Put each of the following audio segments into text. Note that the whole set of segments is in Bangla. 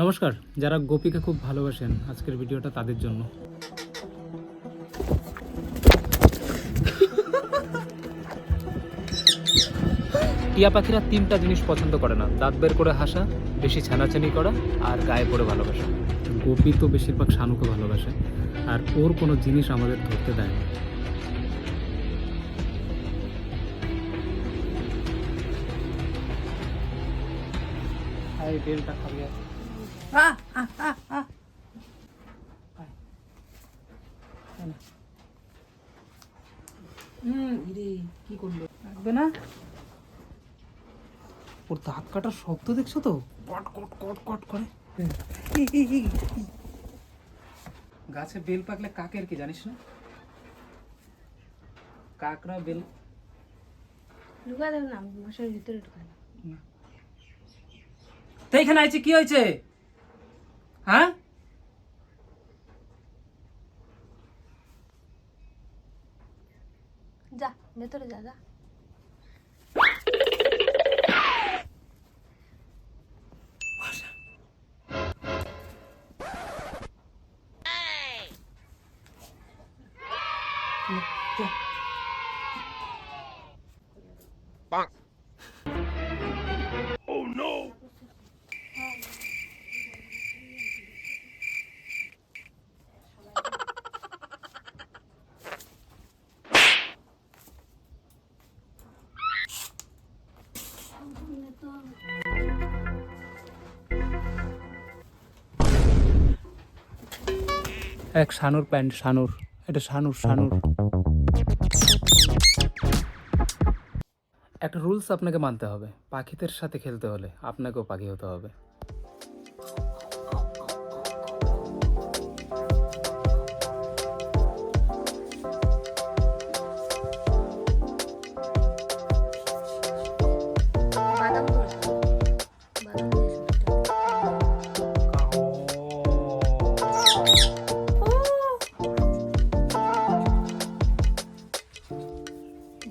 নমস্কার, যারা গোপীকে খুব ভালোবাসেন আজকের ভিডিওটা তাদের জন্য। টিয়া পাখিরা তিনটা জিনিস পছন্দ করে না: দাঁত বের করে হাসা, বেশি ছানাছানি করা আর গায়ে পড়ে ভালোবাসা। গোপী তো বেশিরভাগ শানুকে ভালোবাসে, আর ওর কোনো জিনিস আমাদের ধরতে দেয় না। বেলটা খাবি কি করলো? লাগবে না। ওর দাঁত কাটার শব্দ দেখছো তো? কট কট কট কট করে। গাছে বেল পাকলে কাকের কি জানিস না? কাকরা বেল ঢুকা দেব না, মশার ভিতরে ঢুকা দেব। তো এখানে আইছে কি হয়েছে? হ্যাঁ, যা ভেতরে যা যা। এক শানুর প্যান্ট, শানুর, এটা শানুর শানুর। একটা রুলস আপনাকে মানতে হবে, পাখিদের সাথে খেলতে হলে আপনাকেও পাখি হতে হবে। বাদাম দিস, বাদাম দিস।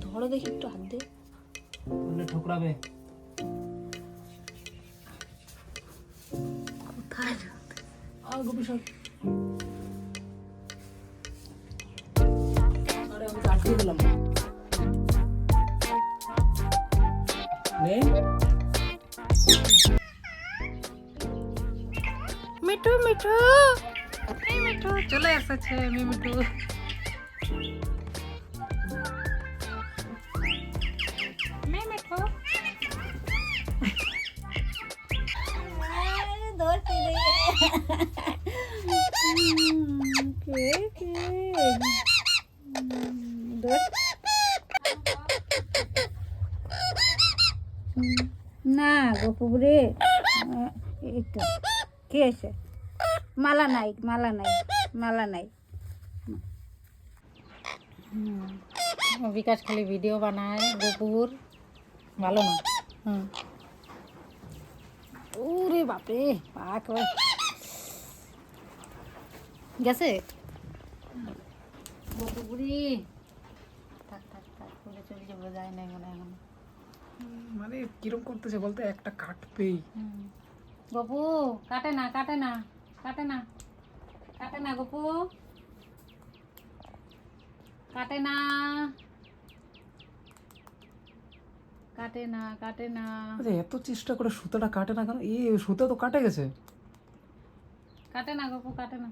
ধরো দেখি একটু হাত দে। বললে ঠোকরাবে। কোথায়? গোপী সর। আরে আমি আটকে দিলাম। নে মিঠু মিঠু, এই মিঠু চলে এসেছে। মিঠু মিঠু ধরছি কে কে ধর না গোপুরে। এইটা কে আছে? মালা নাই, মালা নাই, মালা নাই। বিকাশ খালি ভিডিও বানায় গোপুর, ভালো না। ওরে বাপরে, পাক গেছে গোপুরি থাক থাক থাক, চলে চলে যাবো, যায় না মনে এখন। মানে কিরম করতেছে বলতে, একটা কাটবেই। গপু কাটে না, কাটে না, কাটে না, কাটে না গপু, কাটে না, কাটে না, কাটে না। আচ্ছা, এত চেষ্টা করে সুতাটা কাটে না কেন? সুতা তো কাটে গেছে। কাটে না গপু, কাটে না।